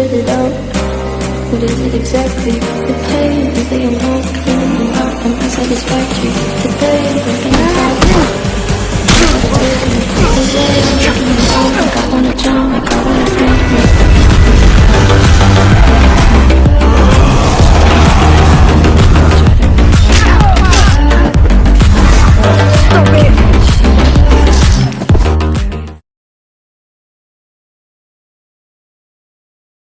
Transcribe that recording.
spit it out. What is it exactly? The pain is the amount cleaning out and unsatisfactory. Today we're thinking about the day I'm looking out. Like I wanna jump, like I wanna